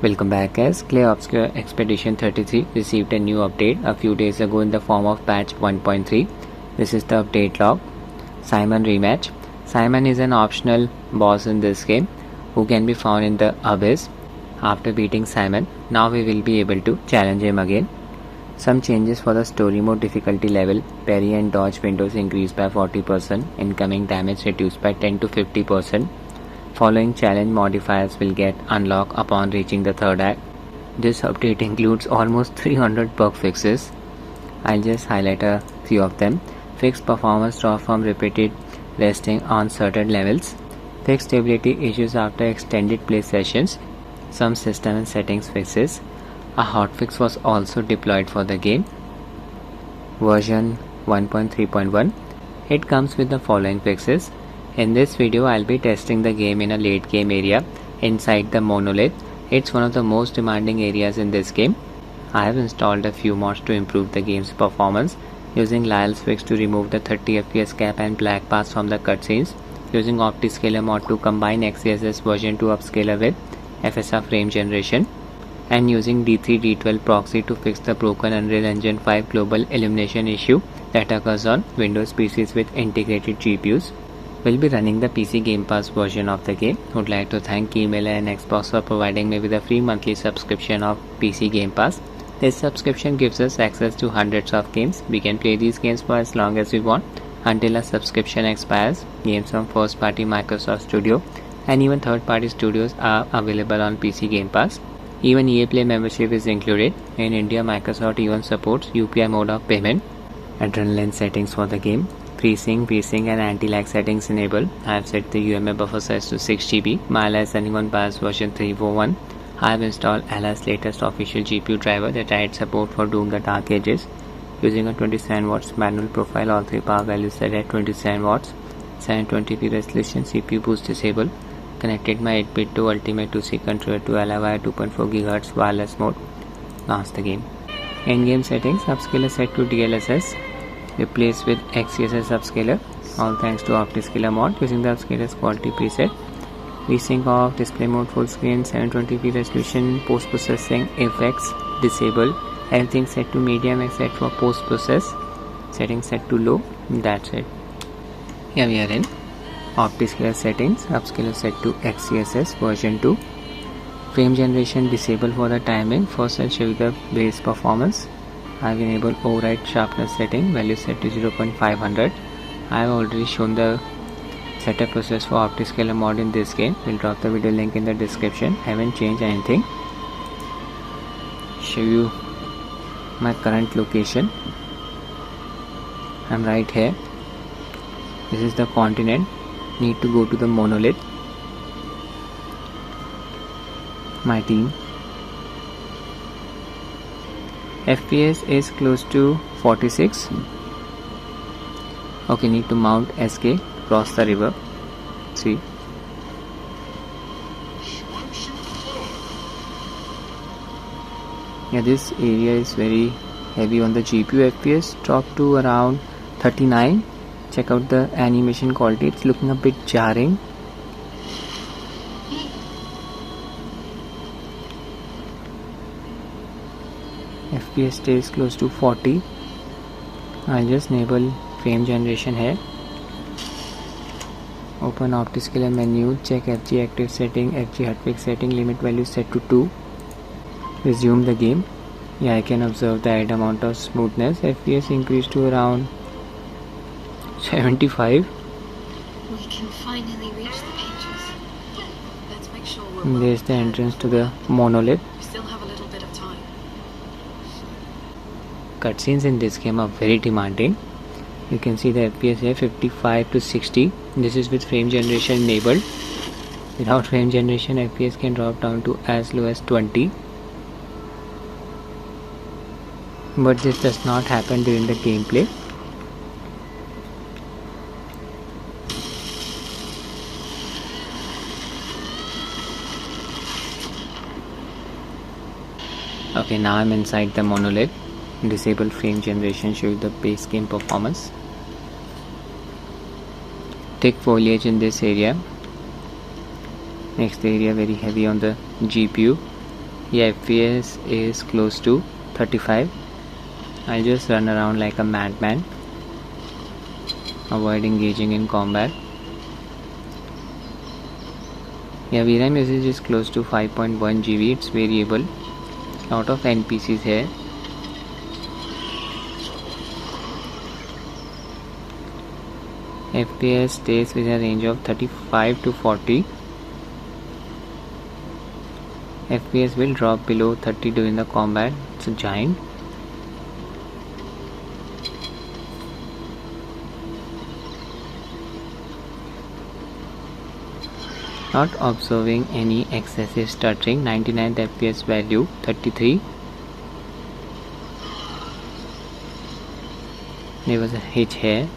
Welcome back guys. Clair Obscur Expedition 33 received a new update a few days ago in the form of patch 1.3. This is the update log. Simon rematch. Simon is an optional boss in this game who can be found in the abyss. After beating Simon, now we will be able to challenge him again. Some changes for the story mode difficulty level. Parry and dodge windows increased by 40%. Incoming damage reduced by 10 to 50%. Following challenge modifiers will get unlocked upon reaching the third act. This update includes almost 300 bug fixes. I'll just highlight a few of them. Fixed performance drop from repeated resting on certain levels. Fixed stability issues after extended play sessions. Some system and settings fixes. A hotfix was also deployed for the game. Version 1.3.1. It comes with the following fixes. In this video, I'll be testing the game in a late game area inside the Monolith. It's one of the most demanding areas in this game. I have installed a few mods to improve the game's performance, using Lyle's fix to remove the 30 FPS cap and black bars from the cutscenes, using Optiscaler mod to combine XeSS version 2 upscaler with FSR Frame Generation, and using D3-D12 proxy to fix the broken Unreal Engine 5 global illumination issue that occurs on Windows PCs with integrated GPUs. We'll be running the PC Gamepass version of the game. Would like to thank keymailer and Xbox for providing me with a free monthly subscription of PC Gamepass. This subscription gives us access to hundreds of games. We can play these games for as long as we want until our subscription expires. Games from first party Microsoft Studio and even third party studios are available on PC Gamepass. Even EA Play membership is included. In India, Microsoft even supports UPI mode of payment. Adrenaline settings for the game. FreeSync, VSync and anti-lag settings enabled. I have set the UMA buffer size to 6 GB. My Ally is running on BIOS version 3.1. I have installed Ally's latest official GPU driver that adds support for Doom the Dark Ages. Using a 27 watts manual profile, all 3 power values set at 27 watts. 720p resolution, CPU boost disabled. Connected my 8-bit to Ultimate 2C controller to Ally via 2.4 GHz wireless mode. Launch the game. In-game settings, upscaler set to DLSS. Replaced with XeSS upscaler, all thanks to Optiscaler mod using the upscaler's quality preset. VSync off, display mode full screen, 720p resolution, post processing effects disabled, everything set to medium except for post process, settings set to low. That's it. Here we are in Optiscaler settings, upscaler set to XeSS version 2. Frame generation disabled for the timing. First I'll show you the base performance. I have enabled override sharpness setting, value set to 0.500. I have already shown the setup process for Optiscaler mod in this game. We'll drop the video link in the description. I haven't changed anything. Show you my current location. I'm right here. This is the continent. Need to go to the Monolith. My team. FPS is close to 46. Okay, need to mount SK, cross the river. See. Yeah, this area is very heavy on the GPU. FPS drop to around 39. Check out the animation quality. It's looking a bit jarring. FPS stays close to 40. I'll just enable frame generation here. Open Optiscaler menu, check FG active setting, FG hotfix setting, limit value set to 2. Resume the game. Yeah, I can observe the added amount of smoothness. FPS increased to around 75. We can finally reach the pages. Let's make sure There's the entrance to the Monolith. We still have a little bit of time. Cutscenes in this game are very demanding. You can see the FPS here 55 to 60. This is with frame generation enabled. Without frame generation, FPS can drop down to as low as 20. But this does not happen during the gameplay. Okay, now I'm inside the Monolith. Disable frame generation, show you the base game performance. Thick foliage in this area. Next area very heavy on the GPU. Yeah, FPS is close to 35. I'll just run around like a madman, avoid engaging in combat. Yeah, VRAM usage is close to 5.1 GB. It's variable. Lot of NPCs here. FPS stays within a range of 35 to 40. FPS will drop below 30 during the combat. It's a giant. Not observing any excessive stuttering. 99th FPS value 33. There was a hitch here.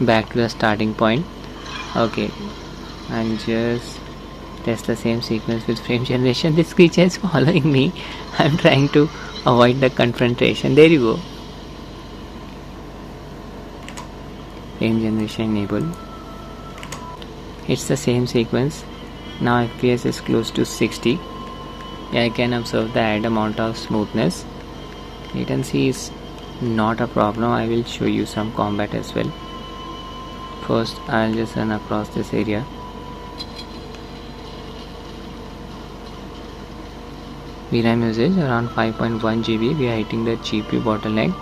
Back to the starting point. Okay, and just test the same sequence with frame generation. This creature is following me. I'm trying to avoid the confrontation. There you go. Frame generation enable. It's the same sequence. Now FPS is close to 60. Yeah, I can observe the added amount of smoothness. Latency is not a problem. I will show you some combat as well. First, I'll just run across this area. VRAM usage around 5.1 GB. We are hitting the GPU bottleneck.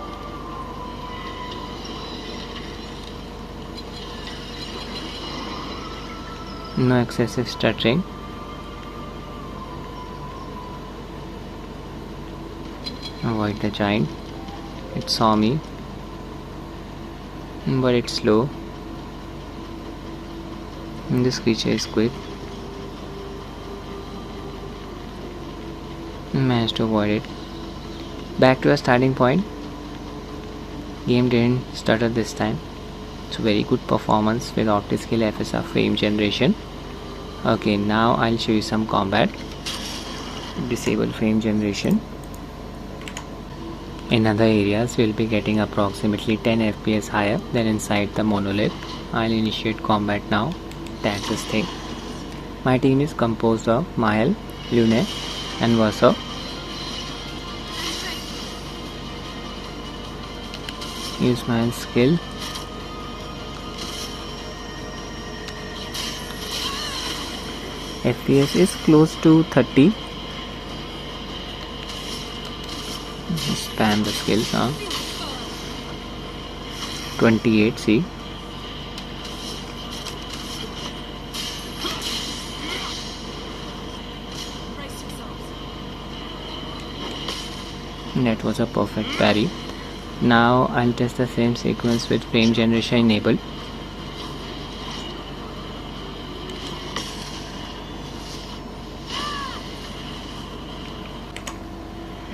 No excessive stuttering. Avoid the giant. It saw me, but it's slow. And this creature is quick. Managed to avoid it. Back to our starting point. Game didn't stutter this time. It's a very good performance with Optiscaler FSR Frame Generation. Okay, now I'll show you some combat. Disable frame generation. In other areas, we'll be getting approximately 10 FPS higher than inside the Monolith. I'll initiate combat now. That's this thing. My team is composed of Mahel, Lune, and Verso. Use my skill. FPS is close to 30. Spam the skills. 28. See. That was a perfect parry. Now I'll test the same sequence with frame generation enabled.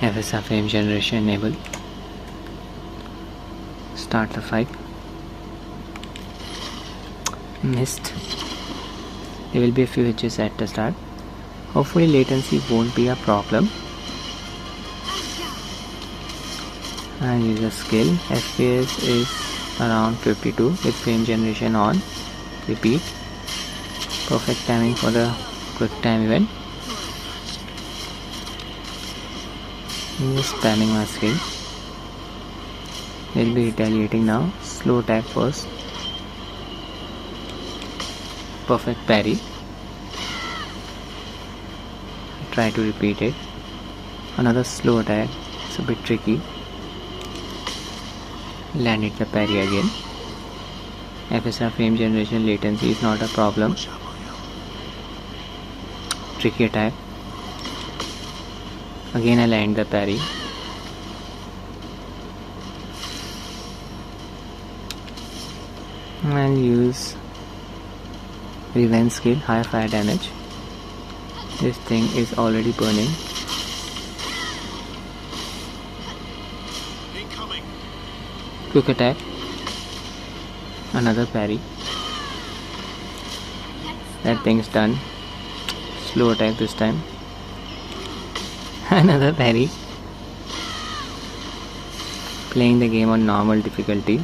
FSR frame generation enabled. Start the fight. Missed. There will be a few hitches at the start. Hopefully latency won't be a problem. And use a skill. FPS is around 52 with frame generation on. Repeat. Perfect timing for the quick time event. I'm just spamming my skill. They'll be retaliating now. Slow attack first. Perfect parry. Try to repeat it. Another slow attack. It's a bit tricky. Landed the parry again. FSR frame generation latency is not a problem. Tricky attack. Again I land the parry. I'll use revenge skill, high fire damage. This thing is already burning. Quick attack. Another parry. That thing's done. Slow attack this time. Another parry. Playing the game on normal difficulty.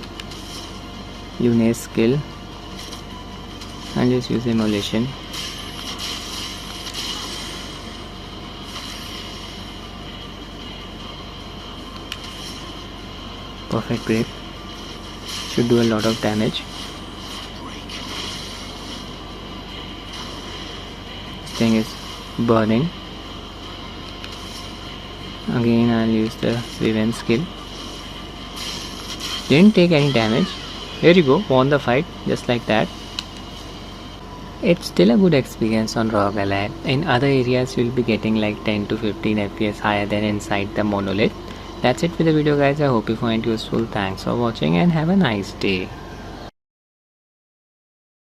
Lune's skill. I'll just use emulation. Perfect grip. Should do a lot of damage. This thing is burning. Again I'll use the revenge skill. Didn't take any damage. Here you go, won the fight just like that. It's still a good experience on Rog Ally. In other areas you'll be getting like 10 to 15 FPS higher than inside the Monolith. That's it for the video guys. I hope you find it useful. Thanks for watching and have a nice day.